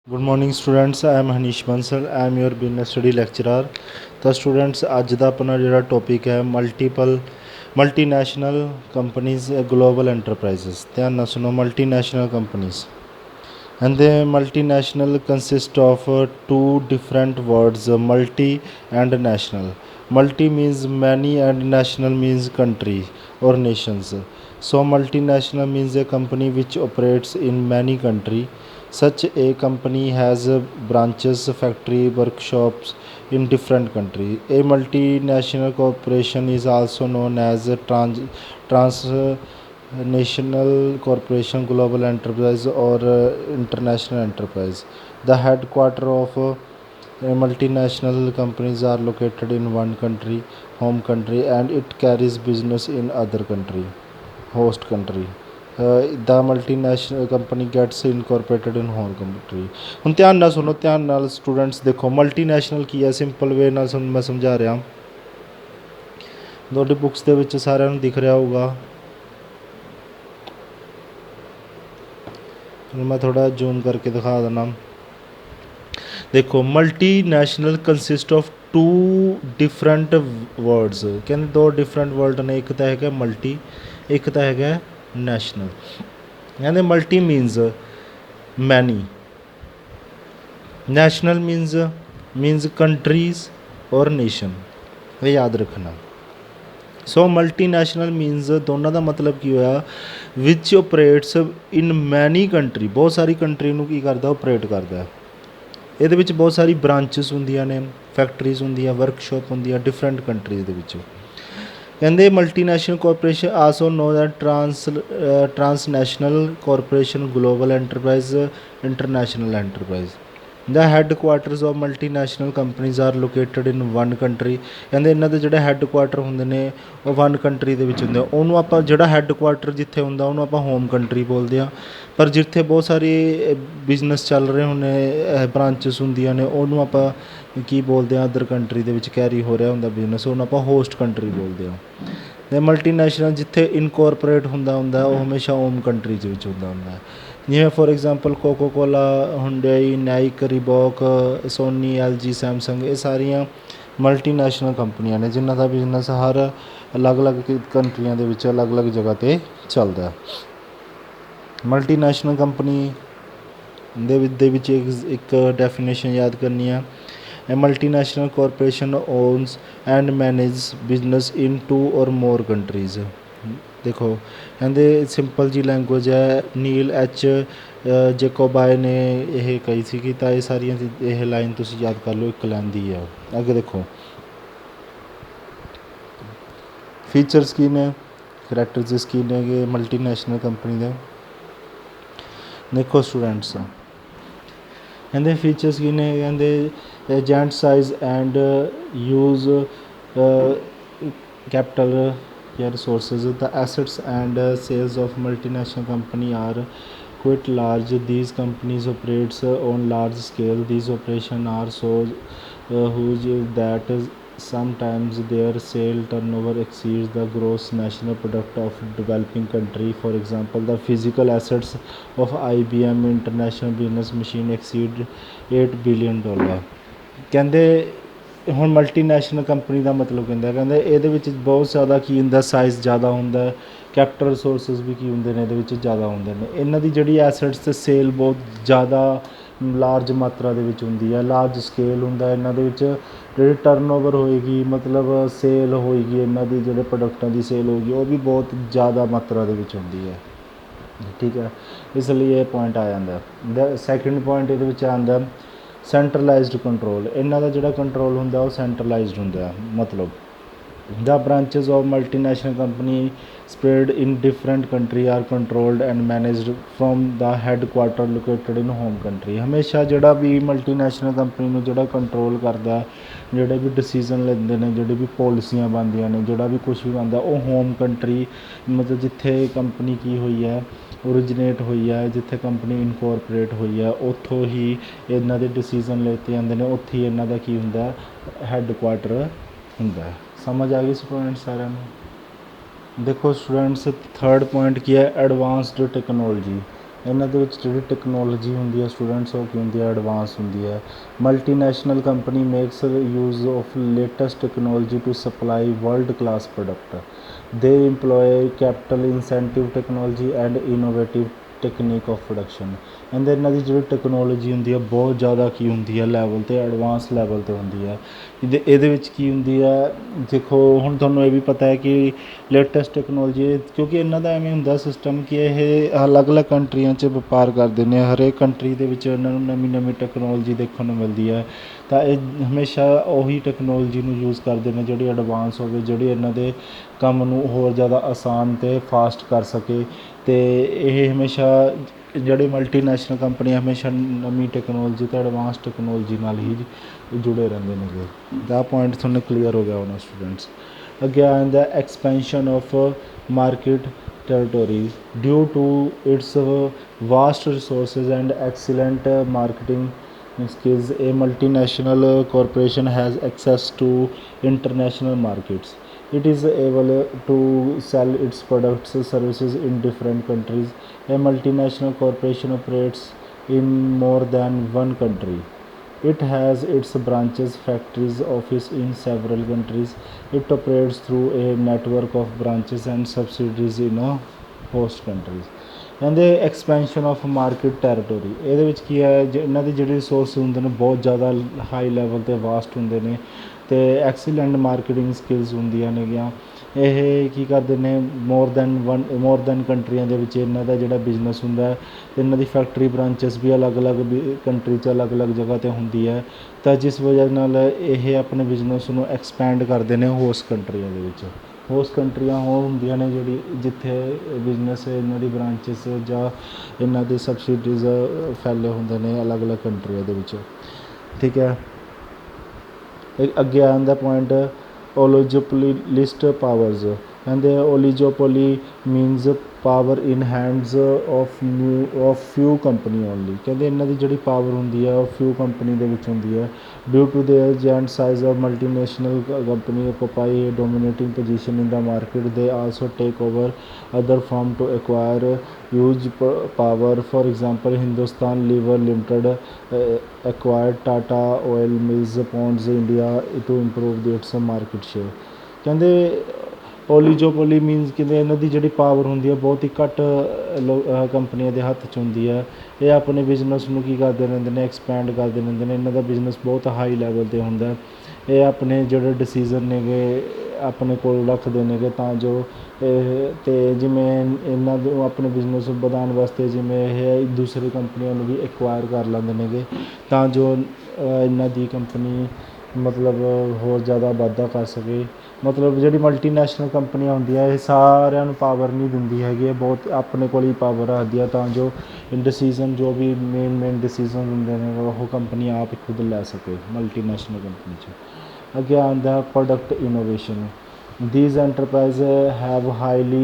Good morning students, I am Hanish Bansal, I am your business study lecturer. ਤਾਂ students ਅੱਜ ਦਾ ਆਪਣਾ ਜਿਹੜਾ ਟੌਪਿਕ ਹੈ ਮਲਟੀਨੈਸ਼ਨਲ ਕੰਪਨੀਜ਼ ਗਲੋਬਲ ਐਂਟਰਪ੍ਰਾਈਜ਼ਸ। ਧਿਆਨ ਨਾਲ ਸੁਣੋ, multinational companies and the multinational consist of two different words, multi and national. Multi means many and national means country or nations. So multinational means a company which operates in many country. Such a company has branches, factory, workshops in different country. A multinational corporation is also known as a transnational corporation, global enterprise, or international enterprise. The headquarter of multinational companies are located in one country, home country, and it carries business in other country, host country. The multinational company gets incorporated in whole country. ਹੁਣ ਧਿਆਨ ਨਾਲ ਸੁਣੋ, ਧਿਆਨ ਨਾਲ students ਦੇਖੋ, multinational ਕੀ ਹੈ। Simple ਵੇ ਨਾਲ ਮੈਂ ਸਮਝਾ ਰਿਹਾ, ਤੁਹਾਡੀ ਬੁੱਕਸ ਦੇ ਵਿੱਚ ਸਾਰਿਆਂ ਨੂੰ ਦਿਖ ਰਿਹਾ ਹੋਊਗਾ। मैं थोड़ा जूम करके दिखा देना। देखो, multinational consist of two different words. कहते दो डिफरेंट वर्ड ने, एक तो है मल्टी, एक तो है नैशनल। कहते मल्टी मीनस मैनी, नैशनल मीनस कंट्रीज और नेशन। ये याद रखना। सो मल्टीनैशनल मीनस दोनों का मतलब की होया, which operates in many country, बहुत सारी कंट्री नूं की करदा, ऑपरेट करदा है। ਇਹਦੇ ਵਿੱਚ ਬਹੁਤ ਸਾਰੀ ਬ੍ਰਾਂਚਸ ਹੁੰਦੀਆਂ ਨੇ, ਫੈਕਟਰੀਜ਼ ਹੁੰਦੀਆਂ, ਵਰਕਸ਼ਾਪ ਹੁੰਦੀਆਂ ਡਿਫਰੈਂਟ ਕੰਟਰੀਜ਼ ਦੇ ਵਿੱਚ। ਕਹਿੰਦੇ multinational corporation also known as transnational corporation, global enterprise, international enterprise. The headquarters of multinational companies are located in one country. ਕਹਿੰਦੇ ਇਹਨਾਂ ਦੇ ਜਿਹੜੇ ਹੈੱਡਕੁਆਟਰ ਹੁੰਦੇ ਨੇ ਉਹ ਵਨ ਕੰਟਰੀ ਦੇ ਵਿੱਚ ਹੁੰਦੇ ਆ। ਉਹਨੂੰ ਆਪਾਂ ਜਿਹੜਾ ਹੈੱਡਕੁਆਟਰ ਜਿੱਥੇ ਹੁੰਦਾ ਉਹਨੂੰ ਆਪਾਂ ਹੋਮ ਕੰਟਰੀ ਬੋਲਦੇ ਹਾਂ। ਪਰ ਜਿੱਥੇ ਬਹੁਤ ਸਾਰੇ ਬਿਜ਼ਨਸ ਚੱਲ ਰਹੇ ਹੁੰਦੇ, ਬ੍ਰਾਂਚਸ ਹੁੰਦੀਆਂ ਨੇ, ਉਹਨੂੰ ਆਪਾਂ ਕੀ ਬੋਲਦੇ ਹਾਂ, ਅਦਰ ਕੰਟਰੀ ਦੇ ਵਿੱਚ ਕੈਰੀ ਹੋ ਰਿਹਾ ਹੁੰਦਾ ਬਿਜ਼ਨਸ, ਉਹਨੂੰ ਆਪਾਂ ਹੋਸਟ ਕੰਟਰੀ ਬੋਲਦੇ ਹਾਂ। ਅਤੇ ਮਲਟੀਨੈਸ਼ਨਲ ਜਿੱਥੇ ਇਨਕੋਰਪੋਰੇਟ ਹੁੰਦਾ ਉਹ ਹਮੇਸ਼ਾ ਹੋਮ ਕੰਟਰੀ ਦੇ ਵਿੱਚ ਹੁੰਦਾ। ਜਿਵੇਂ for example Coca Cola, Hyundai, Nike, Reebok, Sony, LG, Samsung, ਇਹ ਸਾਰੀਆਂ ਮਲਟੀਨੈਸ਼ਨਲ ਕੰਪਨੀਆਂ ਨੇ ਜਿਨ੍ਹਾਂ ਦਾ ਬਿਜ਼ਨਸ ਹਰ ਅਲੱਗ-ਅਲੱਗ ਕੰਟਰੀਆਂ ਦੇ ਵਿੱਚ ਅਲੱਗ-ਅਲੱਗ ਜਗ੍ਹਾ 'ਤੇ ਚੱਲਦਾ। ਮਲਟੀਨੈਸ਼ਨਲ ਕੰਪਨੀ ਦੇ ਵਿੱਚ ਇੱਕ ਡੈਫੀਨੇਸ਼ਨ ਯਾਦ ਕਰਨੀ ਆ। A multinational corporation owns and manages business in two or more countries। ਦੇਖੋ ਕਹਿੰਦੇ ਸਿੰਪਲ ਜੀ ਲੈਂਗੁਏਜ ਹੈ। ਨੀਲ ਐਚ ਜੇਕੋਬਾਏ ਨੇ ਇਹ ਕਹੀ ਸੀਗੀ, ਤਾਂ ਇਹ ਸਾਰੀਆਂ ਇਹ ਲਾਈਨ ਤੁਸੀਂ ਯਾਦ ਕਰ ਲਓ, ਇੱਕ ਲਾਈਨ ਦੀ ਹੈ। ਅੱਗੇ ਦੇਖੋ ਫੀਚਰਸ ਕੀ ਨੇ, ਕਰੈਕਟਰਿਸਟਿਕਸ ਕੀ ਨੇ ਮਲਟੀਨੈਸ਼ਨਲ ਕੰਪਨੀ ਦੇ। ਦੇਖੋ ਸਟੂਡੈਂਟਸ, ਕਹਿੰਦੇ ਫੀਚਰਸ ਕੀ ਨੇ, ਕਹਿੰਦੇ agent size and use capital resources. The assets and sales of multinational company are quite large. These companies operates on large scale. These operations are so huge that sometimes their sale turnover exceeds the gross national product of developing country. For example, the physical assets of IBM International Business Machine exceed $8 billion। ਕਹਿੰਦੇ ਹੁਣ multinational company ਦਾ ਮਤਲਬ ਕਹਿੰਦੇ ਇਹਦੇ ਵਿੱਚ ਬਹੁਤ ਜ਼ਿਆਦਾ ਕੀ ਹੁੰਦਾ, size ਜ਼ਿਆਦਾ ਹੁੰਦਾ, ਕੈਪੀਟਲ ਰਿਸੋਰਸਿਸ ਵੀ ਕੀ ਹੁੰਦੇ ਨੇ ਇਹਦੇ ਵਿੱਚ ਜ਼ਿਆਦਾ ਹੁੰਦੇ ਨੇ। ਇਹਨਾਂ ਦੀ ਜਿਹੜੀ ਐਸੈਟਸ ਅਤੇ ਸੇਲ ਬਹੁਤ ਜ਼ਿਆਦਾ ਲਾਰਜ ਮਾਤਰਾ ਦੇ ਵਿੱਚ ਹੁੰਦੀ ਹੈ, ਲਾਰਜ ਸਕੇਲ ਹੁੰਦਾ ਇਹਨਾਂ ਦੇ ਵਿੱਚ। ਜਿਹੜੀ ਟਰਨਓਵਰ ਹੋਏਗੀ, ਮਤਲਬ ਸੇਲ ਹੋਏਗੀ ਇਹਨਾਂ ਦੀ, ਜਿਹੜੇ ਪ੍ਰੋਡਕਟਾਂ ਦੀ ਸੇਲ ਹੋਏਗੀ ਉਹ ਵੀ ਬਹੁਤ ਜ਼ਿਆਦਾ ਮਾਤਰਾ ਦੇ ਵਿੱਚ ਹੁੰਦੀ ਹੈ। ਠੀਕ ਹੈ, ਇਸ ਲਈ ਇਹ ਪੁਆਇੰਟ ਆ ਜਾਂਦਾ। ਸੈਕਿੰਡ ਪੁਆਇੰਟ ਇਹਦੇ ਵਿੱਚ ਆਉਂਦਾ ਸੈਂਟਰਲਾਈਜ਼ਡ ਕੰਟਰੋਲ। ਇਹਨਾਂ ਦਾ ਜਿਹੜਾ ਕੰਟਰੋਲ ਹੁੰਦਾ ਉਹ ਸੈਂਟਰਲਾਈਜ਼ਡ ਹੁੰਦਾ। ਮਤਲਬ the branches of multinational company spread in different country are controlled and managed from the headquarter located in home country। ਹਮੇਸ਼ਾ ਜਿਹੜਾ ਵੀ ਮਲਟੀਨੈਸ਼ਨਲ ਕੰਪਨੀ ਨੂੰ ਜਿਹੜਾ ਕੰਟਰੋਲ ਕਰਦਾ, ਜਿਹੜੇ ਵੀ ਡਿਸੀਜ਼ਨ ਲੈਂਦੇ ਨੇ, ਜਿਹੜੀ ਵੀ ਪੋਲਿਸੀਆਂ ਬਣਦੀਆਂ ਨੇ, ਜਿਹੜਾ ਵੀ ਕੁਛ ਵੀ ਬਣਦਾ ਉਹ ਹੋਮ ਕੰਟਰੀ, ਮਤਲਬ ਜਿੱਥੇ ਕੰਪਨੀ ਕੀ ਹੋਈ ਹੈ, ਓਰੀਜਨੇਟ ਹੋਈ ਹੈ, ਜਿੱਥੇ ਕੰਪਨੀ ਇਨਕੋਰਪੋਰੇਟ ਹੋਈ ਹੈ, ਉੱਥੋਂ ਹੀ ਇਹਨਾਂ ਦੇ ਡਿਸੀਜ਼ਨ ਲਿੱਤੇ ਜਾਂਦੇ ਨੇ, ਉੱਥੇ ਹੀ ਇਹਨਾਂ ਦਾ ਕੀ ਹੁੰਦਾ, ਹੈੱਡਕੁਆਟਰ ਹੁੰਦਾ। ਸਮਝ ਆ ਗਈ ਸਟੂਡੈਂਟਸ ਸਾਰਿਆਂ ਨੂੰ। देखो स्टूडेंट्स, थर्ड पॉइंट किया है एडवांस्ड टेक्नोलॉजी। ਇਹਨਾਂ ਦੇ ਵਿੱਚ ਜਿਹੜੀ ਟੈਕਨੋਲੋਜੀ ਹੁੰਦੀ ਹੈ ਸਟੂਡੈਂਟਸ ਉਹ ਕੀ ਹੁੰਦੀ ਹੈ ਐਡਵਾਂਸ ਹੁੰਦੀ ਹੈ। Multinational company makes use of latest technology to supply world class product. They employ capital incentive technology and innovative technique of production. ਕਹਿੰਦੇ ਇਹਨਾਂ ਦੀ ਜਿਹੜੀ ਟੈਕਨੋਲੋਜੀ ਹੁੰਦੀ ਹੈ ਬਹੁਤ ਜ਼ਿਆਦਾ ਕੀ ਹੁੰਦੀ ਹੈ ਲੈਵਲ 'ਤੇ ਐਡਵਾਂਸ ਲੈਵਲ 'ਤੇ ਹੁੰਦੀ ਹੈ। ਇਹਦੇ ਵਿੱਚ ਕੀ ਹੁੰਦੀ ਹੈ ਦੇਖੋ ਹੁਣ ਤੁਹਾਨੂੰ ਇਹ ਵੀ ਪਤਾ ਹੈ ਕਿ ਲੇਟੈਸਟ ਟੈਕਨੋਲੋਜੀ ਕਿਉਂਕਿ ਇਹਨਾਂ ਦਾ ਐਵੇਂ ਹੁੰਦਾ ਸਿਸਟਮ ਕਿ ਇਹ ਅਲੱਗ-ਅਲੱਗ ਕੰਟਰੀਆਂ 'ਚ ਵਪਾਰ ਕਰਦੇ ਨੇ, ਹਰੇਕ ਕੰਟਰੀ ਦੇ ਵਿੱਚ ਇਹਨਾਂ ਨੂੰ ਨਵੀਂ ਟੈਕਨੋਲੋਜੀ ਦੇਖਣ ਨੂੰ ਮਿਲਦੀ ਹੈ ਤਾਂ ਇਹ ਹਮੇਸ਼ਾ ਉਹੀ ਟੈਕਨੋਲੋਜੀ ਨੂੰ ਯੂਜ਼ ਕਰਦੇ ਨੇ ਜਿਹੜੀ ਐਡਵਾਂਸ ਹੋਵੇ, ਜਿਹੜੀ ਇਹਨਾਂ ਦੇ ਕੰਮ ਨੂੰ ਹੋਰ ਜ਼ਿਆਦਾ ਆਸਾਨ ਅਤੇ ਫਾਸਟ ਕਰ ਸਕੇ। ਅਤੇ ਇਹ ਹਮੇਸ਼ਾ ਜਿਹੜੇ ਮਲਟੀਨੈਸ਼ਨਲ ਕੰਪਨੀ ਹਮੇਸ਼ਾ ਨਵੀਂ ਟੈਕਨੋਲੋਜੀ ਅਤੇ ਐਡਵਾਂਸ ਟੈਕਨੋਲੋਜੀ ਨਾਲ ਹੀ ਜੁੜੇ ਰਹਿੰਦੇ ਨੇਗੇ। ਦਾ ਪੁਆਇੰਟ ਤੁਹਾਨੂੰ ਕਲੀਅਰ ਹੋ ਗਿਆ ਹੋਣਾ ਸਟੂਡੈਂਟਸ। ਅੱਗੇ ਆ ਜਾਂਦਾ expansion of market territory due to its vast resources and excellent marketing skills. A multinational corporation has access to international markets. It is able to sell its products and services in different countries. A multinational corporation operates in more than one country. It has its branches, factories, office in several countries. It operates through a network of branches and subsidiaries in a host countries. ਕਹਿੰਦੇ expansion of market ਟੈਰੀਟੋਰੀ ਇਹਦੇ ਵਿੱਚ ਕੀ ਹੈ ਇਹਨਾਂ ਦੇ ਜਿਹੜੇ resource ਹੁੰਦੇ ਨੇ ਬਹੁਤ ਜ਼ਿਆਦਾ ਹਾਈ ਲੈਵਲ 'ਤੇ ਵਾਸਟ ਹੁੰਦੇ ਨੇ ਅਤੇ ਐਕਸੀਲੈਂਟ ਮਾਰਕੀਟਿੰਗ ਸਕਿੱਲਸ ਹੁੰਦੀਆਂ ਨੇਗੀਆਂ। ਇਹ ਕੀ ਕਰਦੇ ਨੇ ਮੋਰ ਦੈਨ ਕੰਟਰੀਆਂ ਦੇ ਵਿੱਚ ਇਹਨਾਂ ਦਾ ਜਿਹੜਾ ਬਿਜ਼ਨਸ ਹੁੰਦਾ ਹੈ ਅਤੇ ਇਹਨਾਂ ਦੀ ਫੈਕਟਰੀ ਬ੍ਰਾਂਚਿਸ ਵੀ ਅਲੱਗ-ਅਲੱਗ ਕੰਟਰੀ 'ਚ ਅਲੱਗ-ਅਲੱਗ ਜਗ੍ਹਾ 'ਤੇ ਹੁੰਦੀ ਹੈ ਤਾਂ ਜਿਸ ਵਜ੍ਹਾ ਨਾਲ ਇਹ ਆਪਣੇ ਬਿਜ਼ਨਸ ਨੂੰ ਐਕਸਪੈਂਡ ਕਰਦੇ ਨੇ ਹੋਸਟ ਕੰਟਰੀਆਂ ਦੇ ਵਿੱਚ। ਹੋਸਟ ਕੰਟਰੀਆਂ ਉਹ ਹੁੰਦੀਆਂ ਨੇ ਜਿਹੜੀ ਜਿੱਥੇ ਬਿਜ਼ਨਸ ਇਹਨਾਂ ਦੀ ਬ੍ਰਾਂਚਿਸ ਜਾਂ ਇਹਨਾਂ ਦੇ ਸਬਸਿਡੀਜ਼ ਫੈਲੇ ਹੁੰਦੇ ਨੇ ਅਲੱਗ-ਅਲੱਗ ਕੰਟਰੀਆਂ ਦੇ ਵਿੱਚ। ਠੀਕ ਹੈ, ਅੱਗੇ ਆ ਜਾਂਦਾ ਪੁਆਇੰਟ ਓਲੀਗੋਪੋਲੀਸਟ ਪਾਵਰਸ। ਕਹਿੰਦੇ oligopoly means power in hands of few company only. ਕਹਿੰਦੇ ਇਹਨਾਂ ਦੀ ਜਿਹੜੀ ਪਾਵਰ ਹੁੰਦੀ ਹੈ ਉਹ ਫਿਊ ਕੰਪਨੀ ਦੇ ਵਿੱਚ ਹੁੰਦੀ ਹੈ। Due to their giant size of multinational company occupy a dominating position in the market. They also take over other firm to acquire huge power. For example Hindustan Lever Limited acquired Tata Oil Mills Ponds India to improve its market share। ਕਹਿੰਦੇ oligopoly means ਕਹਿੰਦੇ ਇਹਨਾਂ ਦੀ ਜਿਹੜੀ power ਹੁੰਦੀ ਹੈ ਬਹੁਤ ਹੀ ਘੱਟ ਕੰਪਨੀਆਂ ਦੇ ਹੱਥ 'ਚ ਹੁੰਦੀ ਹੈ। ਇਹ ਆਪਣੇ ਬਿਜ਼ਨਸ ਨੂੰ ਕੀ ਕਰਦੇ ਰਹਿੰਦੇ ਨੇ ਐਕਸਪੈਂਡ ਕਰਦੇ ਰਹਿੰਦੇ ਨੇ। ਇਹਨਾਂ ਦਾ ਬਿਜ਼ਨਸ ਬਹੁਤ ਹਾਈ ਲੈਵਲ 'ਤੇ ਹੁੰਦਾ। ਇਹ ਆਪਣੇ ਜਿਹੜੇ ਡਿਸੀਜ਼ਨ ਨੇਗੇ ਆਪਣੇ ਕੋਲ ਰੱਖਦੇ ਨੇਗੇ ਤਾਂ ਜੋ ਅਤੇ ਜਿਵੇਂ ਇਹਨਾਂ ਨੂੰ ਆਪਣੇ ਬਿਜ਼ਨਸ ਨੂੰ ਵਧਾਉਣ ਵਾਸਤੇ ਜਿਵੇਂ ਇਹ ਦੂਸਰੀ ਕੰਪਨੀਆਂ ਨੂੰ ਵੀ ਐਕਵਾਇਰ ਕਰ ਲੈਂਦੇ ਨੇਗੇ ਤਾਂ ਜੋ ਇਹਨਾਂ ਦੀ ਕੰਪਨੀ ਮਤਲਬ ਹੋਰ ਜ਼ਿਆਦਾ ਵਾਧਾ ਕਰ ਸਕੇ। ਮਤਲਬ ਜਿਹੜੀ ਮਲਟੀਨੈਸ਼ਨਲ ਕੰਪਨੀਆਂ ਹੁੰਦੀਆਂ ਇਹ ਸਾਰਿਆਂ ਨੂੰ ਪਾਵਰ ਨਹੀਂ ਦਿੰਦੀ ਹੈਗੀ, ਇਹ ਬਹੁਤ ਆਪਣੇ ਕੋਲ ਹੀ ਪਾਵਰ ਰੱਖਦੀ ਆ ਤਾਂ ਜੋ ਡਿਸੀਜ਼ਨ ਜੋ ਵੀ ਮੇਨ ਡਿਸੀਜ਼ਨ ਹੁੰਦੇ ਨੇ ਉਹ ਕੰਪਨੀ ਆਪ ਖੁਦ ਲੈ ਸਕੇ ਮਲਟੀਨੈਸ਼ਨਲ ਕੰਪਨੀ 'ਚ। ਅੱਗੇ ਆਉਂਦਾ product innovation. these enterprises have highly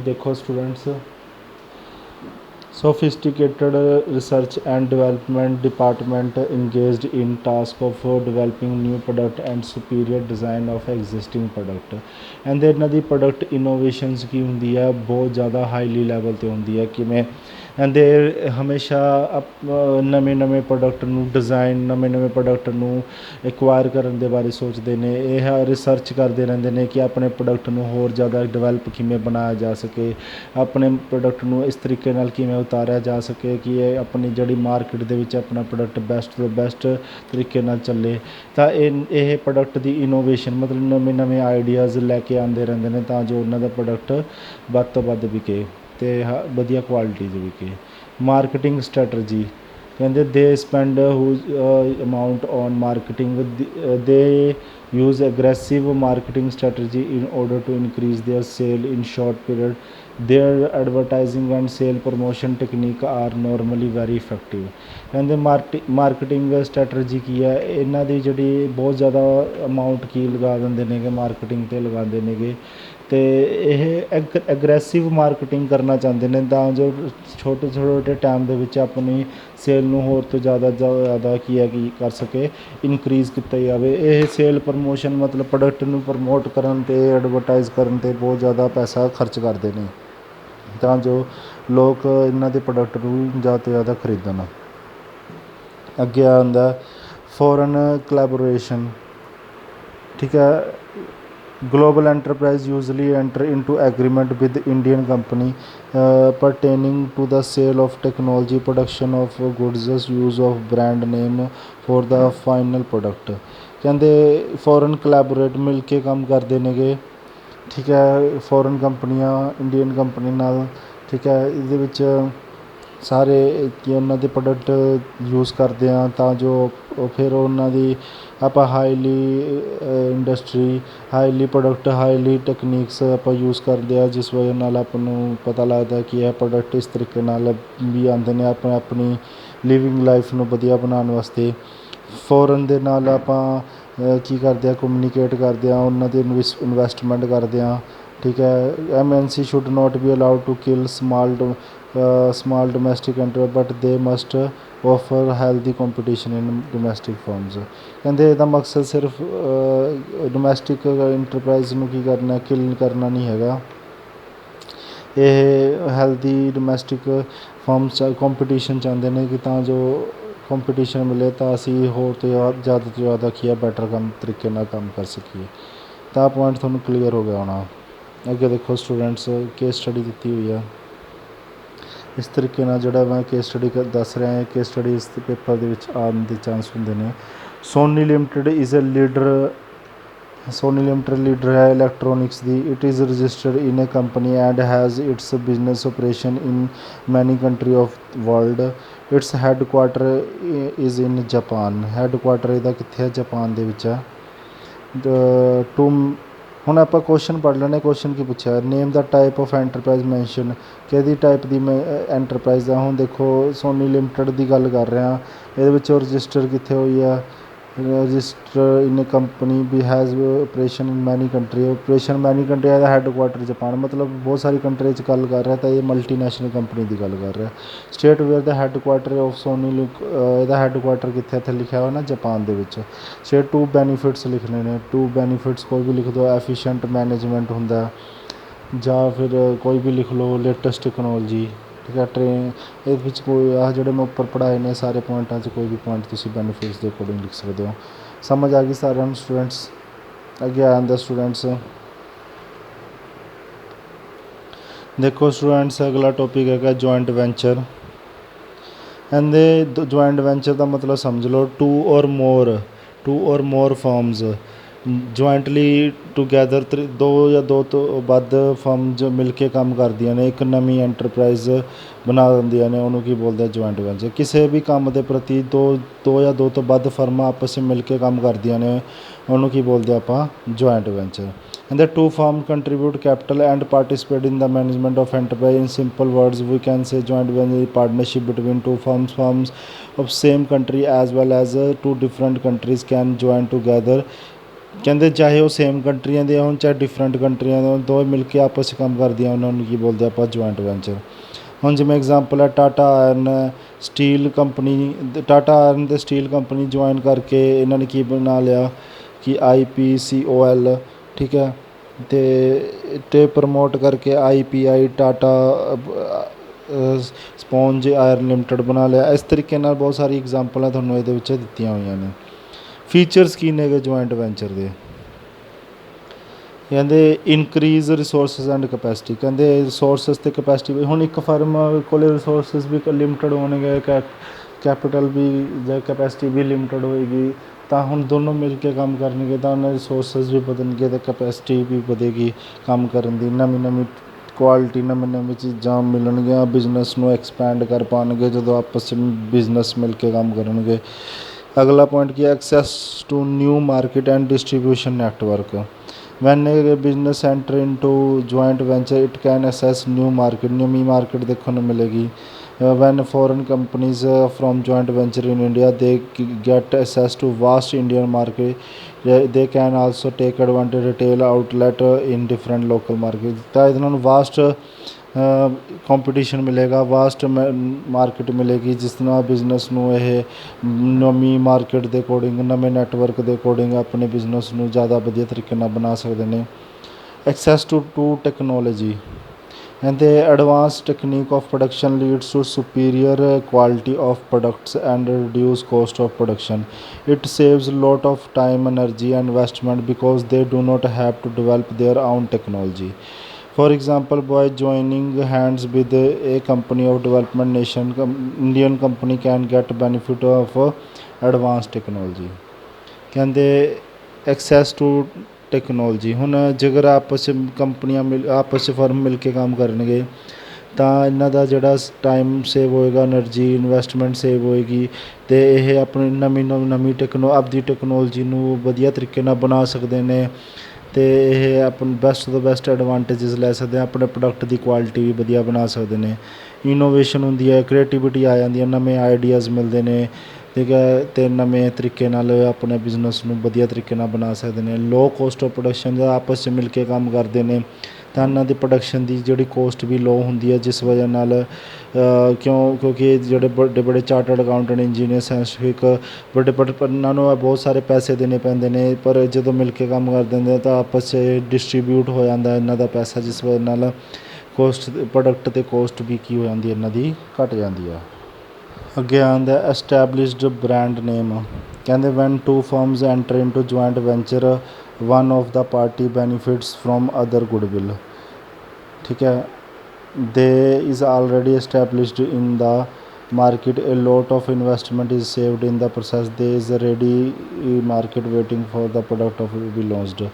देखो students sophisticated research and development department engaged in task of developing new product and superior design of existing product। and ਇਹਨਾਂ ਦੀ ਪ੍ਰੋਡਕਟ ਇਨੋਵੇਸ਼ਨਸ ਕੀ ਹੁੰਦੀ ਹੈ ਬਹੁਤ ਜ਼ਿਆਦਾ ਹਾਈਲੀ ਲੈਵਲ 'ਤੇ ਹੁੰਦੀ ਹੈ। ਕਿਵੇਂ ਕਹਿੰਦੇ ਹਮੇਸ਼ਾ ਨਵੇਂ ਪ੍ਰੋਡਕਟ ਨੂੰ ਡਿਜ਼ਾਈਨ ਨਵੇਂ ਪ੍ਰੋਡਕਟ ਨੂੰ ਐਕਵਾਇਰ ਕਰਨ ਦੇ ਬਾਰੇ ਸੋਚਦੇ ਨੇ। ਇਹ ਰਿਸਰਚ ਕਰਦੇ ਰਹਿੰਦੇ ਨੇ ਕਿ ਆਪਣੇ ਪ੍ਰੋਡਕਟ ਨੂੰ ਹੋਰ ਜ਼ਿਆਦਾ ਡਿਵੈਲਪ ਕਿਵੇਂ ਬਣਾਇਆ ਜਾ ਸਕੇ, ਆਪਣੇ ਪ੍ਰੋਡਕਟ ਨੂੰ ਇਸ ਤਰੀਕੇ ਨਾਲ ਕਿਵੇਂ ਉਤਾਰਿਆ ਜਾ ਸਕੇ ਕਿ ਇਹ ਆਪਣੀ ਜਿਹੜੀ ਮਾਰਕੀਟ ਦੇ ਵਿੱਚ ਆਪਣਾ ਪ੍ਰੋਡਕਟ ਬੈਸਟ ਤੋਂ ਬੈਸਟ ਤਰੀਕੇ ਨਾਲ ਚੱਲੇ। ਤਾਂ ਇਹ ਪ੍ਰੋਡਕਟ ਦੀ ਇਨੋਵੇਸ਼ਨ ਮਤਲਬ ਨਵੇਂ ਆਈਡੀਆਜ਼ ਲੈ ਕੇ ਆਉਂਦੇ ਰਹਿੰਦੇ ਨੇ ਤਾਂ ਜੋ ਉਹਨਾਂ ਦਾ ਪ੍ਰੋਡਕਟ ਵੱਧ ਤੋਂ ਵੱਧ ਵਿਕੇ ਅਤੇ ਵਧੀਆ ਕੁਆਲਿਟੀ 'ਚ ਵਿਕੇ। ਮਾਰਕੀਟਿੰਗ ਸਟ੍ਰੈਟਜੀ ਕਹਿੰਦੇ ਦੇ ਸਪੈਂਡ ਅਮਾਊਂਟ ਔਨ ਮਾਰਕੀਟਿੰਗ। ਦੇ use aggressive marketing strategy in order to increase their sale in short period. Their advertising and sale promotion technique are normally very effective। ਕਹਿੰਦੇ ਮਾਰਕੀਟਿੰਗ ਸਟ੍ਰੈਟਜੀ ਕੀ ਹੈ ਇਹਨਾਂ ਦੀ ਜਿਹੜੀ ਬਹੁਤ ਜ਼ਿਆਦਾ amount ਕੀ ਲਗਾ ਦਿੰਦੇ ਨੇਗੇ ਮਾਰਕੀਟਿੰਗ 'ਤੇ ਲਗਾਉਂਦੇ ਨੇਗੇ ਅਤੇ ਇਹ ਐਗਰੈਸਿਵ ਮਾਰਕੀਟਿੰਗ ਕਰਨਾ ਚਾਹੁੰਦੇ ਨੇ ਤਾਂ ਜੋ ਛੋਟੇ ਟਾਈਮ ਦੇ ਵਿੱਚ ਆਪਣੀ ਸੇਲ ਨੂੰ ਹੋਰ ਤੋਂ ਜ਼ਿਆਦਾ ਕੀ ਕਰ ਸਕੇ ਇਨਕਰੀਜ਼ ਕੀਤਾ ਜਾਵੇ। ਇਹ ਸੇਲ ਪ੍ਰਮੋਸ਼ਨ ਮਤਲਬ ਪ੍ਰੋਡਕਟ ਨੂੰ ਪ੍ਰਮੋਟ ਕਰਨ 'ਤੇ ਐਡਵਰਟਾਈਜ਼ ਕਰਨ 'ਤੇ ਬਹੁਤ ਜ਼ਿਆਦਾ ਪੈਸਾ ਖਰਚ ਕਰਦੇ ਨੇ। ਤਾਂ ਜੋ ਲੋਕ ਇਹਨਾਂ ਦੇ ਪ੍ਰੋਡਕਟ ਨੂੰ ਜ਼ਿਆਦਾ ਤੋਂ ਜ਼ਿਆਦਾ ਖਰੀਦਣ। ਅੱਗੇ ਆਉਂਦਾ ਫੋਰਨ ਕੋਲੈਬੋਰੇਸ਼ਨ, ਠੀਕ ਹੈ। Global enterprise usually enter into agreement with Indian company pertaining to the sale of technology, production of goods, use of brand name for the final product। ਕਹਿੰਦੇ ਫੋਰਨ ਕੋਲੈਬੋਰੇਟ ਮਿਲ ਕੇ ਕੰਮ ਕਰਦੇ ਨੇਗੇ, ਠੀਕ ਹੈ, ਫੋਰਨ ਕੰਪਨੀਆਂ Indian company ਨਾਲ, ਠੀਕ ਹੈ। ਇਹਦੇ ਵਿੱਚ ਸਾਰੇ ਕੀ ਉਹਨਾਂ ਦੇ ਪ੍ਰੋਡਕਟ ਯੂਜ਼ ਕਰਦੇ ਹਾਂ ਤਾਂ ਜੋ ਫਿਰ ਉਹਨਾਂ ਦੀ ਆਪਾਂ highly industry, highly product, highly techniques ਆਪਾਂ ਯੂਜ਼ ਕਰਦੇ ਹਾਂ, ਜਿਸ ਵਜ੍ਹਾ ਨਾਲ ਆਪਾਂ ਨੂੰ ਪਤਾ ਲੱਗਦਾ ਕਿ ਇਹ ਪ੍ਰੋਡਕਟ ਇਸ ਤਰੀਕੇ ਨਾਲ ਵੀ ਆਉਂਦੇ ਨੇ ਆਪਣੀ ਲਿਵਿੰਗ ਲਾਈਫ ਨੂੰ ਵਧੀਆ ਬਣਾਉਣ ਵਾਸਤੇ। ਫੋਰਨ ਦੇ ਨਾਲ ਆਪਾਂ ਕੀ ਕਰਦੇ ਹਾਂ, ਕਮਿਊਨੀਕੇਟ ਕਰਦੇ ਹਾਂ, ਉਹਨਾਂ ਦੇ ਇਨਵੈਸਟਮੈਂਟ ਕਰਦੇ ਹਾਂ, ਠੀਕ ਹੈ। MNC should not be allowed to kill small domestic enter but they must offer healthy competition in domestic firms. ਕਹਿੰਦੇ ਇਹਦਾ ਮਕਸਦ ਸਿਰਫ ਡੋਮੈਸਟਿਕ ਇੰਟਰਪ੍ਰਾਈਜ਼ ਨੂੰ ਕੀ ਕਰਨਾ, ਕਿਲ ਕਰਨਾ ਨਹੀਂ ਹੈਗਾ। ਇਹ ਹੈਲਦੀ ਡੋਮੈਸਟਿਕ ਫਰਮਸ ਕੰਪੀਟੀਸ਼ਨ ਚਾਹੁੰਦੇ ਨੇ ਕਿ ਤਾਂ ਜੋ ਕੰਪੀਟੀਸ਼ਨ ਮਿਲੇ ਤਾਂ ਅਸੀਂ ਹੋਰ ਤੋਂ ਜ਼ਿਆਦਾ ਤੋਂ ਜ਼ਿਆਦਾ ਕੀ ਹੈ ਬੈਟਰ ਤਰੀਕੇ ਨਾਲ ਕੰਮ ਕਰ ਸਕੀਏ। ਤਾਂ ਪੁਆਇੰਟ ਤੁਹਾਨੂੰ ਕਲੀਅਰ ਹੋ ਗਿਆ ਹੋਣਾ। ਅੱਗੇ ਦੇਖੋ ਸਟੂਡੈਂਟਸ, ਕੇਸ ਸਟੱਡੀ ਦਿੱਤੀ ਹੋਈ ਆ। ਇਸ ਤਰੀਕੇ ਨਾਲ ਜਿਹੜਾ ਮੈਂ ਕੇਸ ਸਟੱਡੀ ਦੱਸ ਰਿਹਾ, ਕੇਸ ਸਟੱਡੀ ਇਸ ਪੇਪਰ ਦੇ ਵਿੱਚ ਆਉਣ ਦੇ ਚਾਂਸ ਹੁੰਦੇ ਨੇ। Sony limited is a leader, Sony limited leader ਹੈ ਇਲੈਕਟ੍ਰੋਨਿਕਸ ਦੀ। It is registered in a company and has its business operation in many country of world. Its headquarter is in Japan. Headquarter ਇਹਦਾ ਕਿੱਥੇ ਹੈ, Japan ਦੇ ਵਿੱਚ ਹੈ। ਹੁਣ ਆਪਾਂ ਕੁਐਸਚਨ ਪੜ੍ਹ ਲੈਣੇ। ਕੁਐਸਚਨ ਕੀ ਪੁੱਛਿਆ, ਨੇਮ ਦਾ ਟਾਈਪ ਆਫ ਐਂਟਰਪ੍ਰਾਈਜ਼ ਮੈਂਸ਼ਨ, ਕਿਹਦੀ ਟਾਈਪ ਦੀ ਐਂਟਰਪ੍ਰਾਈਜ਼ ਆ। ਹੁਣ ਦੇਖੋ ਸੋਨੀ ਲਿਮਟਿਡ ਦੀ ਗੱਲ ਕਰ ਰਿਹਾ, ਇਹਦੇ ਵਿੱਚ ਰਜਿਸਟਰ ਕਿੱਥੇ ਹੋਈ ਆ, ਰਜਿਸਟਰ ਇਨ ਕੰਪਨੀ ਵੀ has operation in many country. Operation many country, ਇਹਦਾ ਹੈੱਡਕੁਆਟਰ ਜਾਪਾਨ, ਮਤਲਬ ਬਹੁਤ ਸਾਰੀ ਕੰਟਰੀ 'ਚ ਗੱਲ ਕਰ ਰਿਹਾ, ਤਾਂ ਇਹ ਮਲਟੀਨੈਸ਼ਨਲ ਕੰਪਨੀ ਦੀ ਗੱਲ ਕਰ ਰਿਹਾ। State where the headquarter of Sony, ਇਹਦਾ ਹੈੱਡਕੁਆਟਰ ਕਿੱਥੇ, ਇੱਥੇ ਲਿਖਿਆ ਹੋਇਆ ਨਾ ਜਾਪਾਨ ਦੇ ਵਿੱਚ। ਸਟੇਟ ਟੂ ਬੈਨੀਫਿਟਸ ਲਿਖਣੇ ਨੇ, ਟੂ ਬੈਨੀਫਿਟਸ ਕੋਈ ਵੀ ਲਿਖ ਦਿਓ, ਐਫੀਸ਼ੀਐਂਟ ਮੈਨੇਜਮੈਂਟ ਹੁੰਦਾ, ਜਾਂ ਫਿਰ ਕੋਈ ਵੀ ਲਿਖ ਲਓ ਲੇਟੈਸਟ ਟੈਕਨੋਲੋਜੀ, ਠੀਕ ਹੈ। ਇਹਦੇ ਵਿੱਚ ਕੋਈ ਆਹ ਜਿਹੜੇ ਮੈਂ ਉੱਪਰ ਪੜ੍ਹਾਏ ਨੇ ਸਾਰੇ ਪੁਆਇੰਟਾਂ 'ਚ ਕੋਈ ਵੀ ਪੁਆਇੰਟ ਤੁਸੀਂ ਬੈਨੀਫਿਟਸ ਦੇ ਅਕੋਰਡਿੰਗ ਲਿਖ ਸਕਦੇ ਹੋ। ਸਮਝ ਆ ਗਈ ਸਾਰਿਆਂ ਨੂੰ ਸਟੂਡੈਂਟਸ। ਅੱਗੇ ਆ ਜਾਂਦਾ ਸਟੂਡੈਂਟਸ, ਦੇਖੋ ਸਟੂਡੈਂਟਸ ਅਗਲਾ ਟੋਪਿਕ ਹੈਗਾ ਜੁਆਇੰਟ ਵੈਂਚਰ। ਇਹਦੇ ਜੁਆਇੰਟ ਵੈਂਚਰ ਦਾ ਮਤਲਬ ਸਮਝ ਲਓ ਟੂ ਔਰ ਮੋਰ ਫਰਮਸ ਜੁਆਇੰਟਲੀ ਟੂਗੈਦਰ, ਦੋ ਜਾਂ ਦੋ ਤੋਂ ਵੱਧ ਫਰਮਸ ਮਿਲ ਕੇ ਕੰਮ ਕਰਦੀਆਂ ਨੇ, ਇੱਕ ਨਵੀਂ ਐਂਟਰਪ੍ਰਾਈਜ਼ ਬਣਾ ਦਿੰਦੀਆਂ ਨੇ, ਉਹਨੂੰ ਕੀ ਬੋਲਦੇ ਆ, ਜੁਆਇੰਟ ਵੈਂਚਰ। ਕਿਸੇ ਵੀ ਕੰਮ ਦੇ ਪ੍ਰਤੀ ਦੋ ਜਾਂ ਦੋ ਤੋਂ ਵੱਧ ਫਰਮਾਂ ਆਪਸ ਵਿੱਚ ਮਿਲ ਕੇ ਕੰਮ ਕਰਦੀਆਂ ਨੇ, ਉਹਨੂੰ ਕੀ ਬੋਲਦੇ ਆਪਾਂ, joint venture. And the two firms contribute capital and participate in the management of enterprise. In simple words, we can say joint venture is partnership between two firms of same country as well as two different countries can join together। ਕਹਿੰਦੇ ਚਾਹੇ ਉਹ same ਕੰਟਰੀਆਂ ਦੇ ਹੋਣ ਚਾਹੇ different ਕੰਟਰੀਆਂ ਦੇ ਹੋਣ, ਦੋਵੇਂ ਮਿਲ ਕੇ ਆਪਸ 'ਚ ਕੰਮ ਕਰਦੀਆਂ, ਉਹਨਾਂ ਨੂੰ ਕੀ ਬੋਲਦੇ ਆਪਾਂ, ਜੁਆਇੰਟ ਵੈਂਚਰ। ਹੁਣ ਜਿਵੇਂ ਐਗਜ਼ਾਮਪਲ ਹੈ Tata iron steel company, Tata iron ਅਤੇ ਸਟੀਲ ਕੰਪਨੀ ਜੁਆਇਨ ਕਰਕੇ ਇਹਨਾਂ ਨੇ ਕੀ ਬਣਾ ਲਿਆ ਕਿ IPCOL, ਠੀਕ ਹੈ। ਅਤੇ ਪ੍ਰਮੋਟ ਕਰਕੇ IPI ਟਾਟਾ ਸਪੌਂਜ ਆਇਰਨ ਲਿਮਟਿਡ ਬਣਾ ਲਿਆ। ਇਸ ਤਰੀਕੇ ਨਾਲ ਬਹੁਤ ਸਾਰੀ ਐਗਜ਼ਾਮਪਲਾਂ ਤੁਹਾਨੂੰ ਇਹਦੇ ਵਿੱਚ ਦਿੱਤੀਆਂ ਹੋਈਆਂ ਨੇ। ਫੀਚਰਸ ਕੀ ਨੇਗੇ ਜੁਆਇੰਟ ਵੈਂਚਰ ਦੇ, ਕਹਿੰਦੇ ਇਨਕਰੀਜ਼ ਰਿਸੋਰਸਿਸ ਐਂਡ ਕਪੈਸਿਟੀ। ਕਹਿੰਦੇ ਰਿਸੋਰਸਿਸ ਅਤੇ ਕਪੈਸਿਟੀ, ਹੁਣ ਇੱਕ ਫਰਮ ਕੋਲ ਰਿਸੋਰਸਿਸ ਵੀ ਲਿਮਟਿਡ ਹੋਣਗੇ, ਕੈਪੀਟਲ ਵੀ ਜਾਂ ਕੈਪੈਸਿਟੀ ਵੀ ਲਿਮਟਿਡ ਹੋਏਗੀ, ਤਾਂ ਹੁਣ ਦੋਨੋਂ ਮਿਲ ਕੇ ਕੰਮ ਕਰਨਗੇ ਤਾਂ ਉਹਨਾਂ ਰਿਸੋਰਸਿਸ ਵੀ ਵਧਣਗੇ ਅਤੇ ਕੈਪੈਸਿਟੀ ਵੀ ਵਧੇਗੀ ਕੰਮ ਕਰਨ ਦੀ। ਨਵੀਂ ਕੁਆਲਿਟੀ, ਨਵੀਂ ਚੀਜ਼ਾਂ ਮਿਲਣਗੀਆਂ, ਬਿਜ਼ਨਸ ਨੂੰ ਐਕਸਪੈਂਡ ਕਰ ਪਾਉਣਗੇ ਜਦੋਂ ਆਪਸ 'ਚ ਬਿਜ਼ਨਸ ਮਿਲ ਕੇ ਕੰਮ ਕਰਨਗੇ। ਅਗਲਾ ਪੁਆਇੰਟ ਕੀ ਹੈ, access to new market and distribution network. When a business enter into joint venture it can access new market, ਨਵੀਂ ਮਾਰਕੀਟ ਦੇਖਣ ਨੂੰ ਮਿਲੇਗੀ। when foreign companies from joint venture in India, they get access to vast Indian market. They can also take advantage retail outlet in different local market। ਤਾਂ ਇਹਦੇ ਨਾਲ vast competition ਮਿਲੇਗਾ, vast market ਮਿਲੇਗੀ, ਜਿਸ ਨਾਲ ਬਿਜ਼ਨਸ ਨੂੰ ਇਹ ਨਵੀਂ ਮਾਰਕੀਟ ਦੇ ਅਕੋਰਡਿੰਗ, ਨਵੇਂ ਨੈਟਵਰਕ ਦੇ ਅਕੋਰਡਿੰਗ ਆਪਣੇ ਬਿਜ਼ਨਸ ਨੂੰ ਜ਼ਿਆਦਾ ਵਧੀਆ ਤਰੀਕੇ ਨਾਲ ਬਣਾ ਸਕਦੇ ਨੇ। Access to technology, and the advanced technique of production leads to superior quality of products and reduce cost of production. It saves a lot of time, energy and investment because they do not have to develop their own technology. For example, by joining hands with a company of development nation, Indian company can get benefit of advanced technology. ਕਹਿੰਦੇ access to technology. ਹੁਣ ਜੇਕਰ ਆਪਸ 'ਚ ਕੰਪਨੀਆਂ ਆਪਸ 'ਚ firm ਮਿਲ ਕੇ ਕੰਮ ਕਰਨਗੇ ਤਾਂ ਇਹਨਾਂ ਦਾ ਜਿਹੜਾ ਟਾਈਮ ਸੇਵ ਹੋਏਗਾ, ਐਨਰਜੀ ਇਨਵੈਸਟਮੈਂਟ ਸੇਵ ਹੋਏਗੀ ਅਤੇ ਇਹ ਆਪਣੀ ਨਵੀਂ ਆਪਦੀ ਟੈਕਨੋਲੋਜੀ ਨੂੰ ਵਧੀਆ ਤਰੀਕੇ ਨਾਲ ਬਣਾ ਸਕਦੇ ਨੇ ਅਤੇ ਇਹ ਆਪਣੀ ਬੈਸਟ ਤੋਂ ਬੈਸਟ ਐਡਵਾਂਟੇਜਿਸ ਲੈ ਸਕਦੇ ਆ, ਆਪਣੇ ਪ੍ਰੋਡਕਟ ਦੀ ਕੁਆਲਿਟੀ ਵੀ ਵਧੀਆ ਬਣਾ ਸਕਦੇ ਨੇ। ਇਨੋਵੇਸ਼ਨ ਹੁੰਦੀ ਹੈ, ਕ੍ਰੀਏਟੀਵਿਟੀ ਆ ਜਾਂਦੀ ਹੈ, ਨਵੇਂ ਆਈਡੀਆਜ਼ ਮਿਲਦੇ ਨੇ, ਠੀਕ ਹੈ, ਅਤੇ ਨਵੇਂ ਤਰੀਕੇ ਨਾਲ ਆਪਣੇ ਬਿਜ਼ਨਸ ਨੂੰ ਵਧੀਆ ਤਰੀਕੇ ਨਾਲ ਬਣਾ ਸਕਦੇ ਨੇ। ਲੋ ਕੋਸਟ ਆਫ ਪ੍ਰੋਡਕਸ਼ਨ ਜਾਂ ਆਪਸ 'ਚ ਮਿਲ ਕੇ ਕੰਮ ਕਰਦੇ ਨੇ ਤਾਂ ਇਹਨਾਂ ਦੀ ਪ੍ਰੋਡਕਸ਼ਨ ਦੀ ਜਿਹੜੀ ਕੋਸਟ ਵੀ ਲੋ ਹੁੰਦੀ ਹੈ, ਜਿਸ ਵਜ੍ਹਾ ਨਾਲ ਕਿਉਂਕਿ ਜਿਹੜੇ ਵੱਡੇ ਵੱਡੇ ਚਾਰਟਰਡ ਅਕਾਊਂਟੈਂਟ, ਇੰਜੀਨੀਅਰ, ਸਾਇੰਟਿਫਿਕ ਵੱਡੇ ਇਹਨਾਂ ਨੂੰ ਬਹੁਤ ਸਾਰੇ ਪੈਸੇ ਦੇਣੇ ਪੈਂਦੇ ਨੇ, ਪਰ ਜਦੋਂ ਮਿਲ ਕੇ ਕੰਮ ਕਰ ਦਿੰਦੇ ਤਾਂ ਆਪਸ 'ਚ ਡਿਸਟਰੀਬਿਊਟ ਹੋ ਜਾਂਦਾ ਇਹਨਾਂ ਦਾ ਪੈਸਾ, ਜਿਸ ਵਜ੍ਹਾ ਨਾਲ ਕੋਸਟ ਪ੍ਰੋਡਕਟ 'ਤੇ ਕੋਸਟ ਵੀ ਕੀ ਹੋ ਜਾਂਦੀ ਇਹਨਾਂ ਦੀ ਘੱਟ ਜਾਂਦੀ ਆ। ਅੱਗੇ ਆਉਂਦਾ ਐਸਟੈਬਲਿਸ਼ਡ ਬ੍ਰਾਂਡ ਨੇਮ। ਕਹਿੰਦੇ when two firms enter into joint venture one of the party benefits from other goodwill, ਠੀਕ ਹੈ, they is already established in the market, a lot of investment is saved in the process, there is a ready market waiting for the product of will be launched।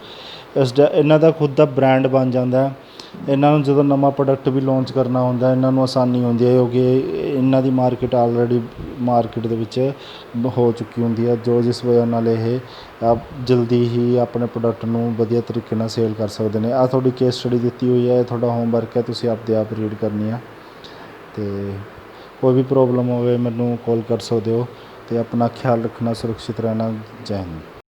ਇਹਨਾਂ ਦਾ ਖੁਦ ਦਾ brand ਬਣ ਜਾਂਦਾ। ਇਹਨਾਂ ਨੂੰ ਜਦੋਂ ਨਵਾਂ ਪ੍ਰੋਡਕਟ ਵੀ launch ਕਰਨਾ ਹੁੰਦਾ ਇਹਨਾਂ ਨੂੰ ਆਸਾਨੀ ਹੁੰਦੀ ਹੈ, ਕਿਉਂਕਿ ਇਹਨਾਂ ਦੀ ਮਾਰਕੀਟ ਆਲਰੇਡੀ ਮਾਰਕੀਟ ਦੇ ਵਿੱਚ ਹੋ ਚੁੱਕੀ ਹੁੰਦੀ ਹੈ, ਜਿਸ ਵਜ੍ਹਾ ਨਾਲ ਇਹ ਜਲਦੀ ਹੀ ਆਪਣੇ ਪ੍ਰੋਡਕਟ ਨੂੰ ਵਧੀਆ ਤਰੀਕੇ ਨਾਲ ਸੇਲ ਕਰ ਸਕਦੇ ਨੇ। ਆਹ ਤੁਹਾਡੀ ਕੇਸ ਸਟੱਡੀ ਦਿੱਤੀ ਹੋਈ ਹੈ, ਤੁਹਾਡਾ ਹੋਮਵਰਕ ਹੈ, ਤੁਸੀਂ ਆਪਦੇ ਆਪ ਰੀਡ ਕਰਨੀ ਆ। ਅਤੇ ਕੋਈ ਵੀ ਪ੍ਰੋਬਲਮ ਹੋਵੇ ਮੈਨੂੰ ਕਾਲ ਕਰ ਸਕਦੇ ਹੋ, ਅਤੇ ਆਪਣਾ ਖਿਆਲ ਰੱਖਣਾ, ਸੁਰੱਖਿਅਤ ਰਹਿਣਾ। ਜੈ ਹਿੰਦ।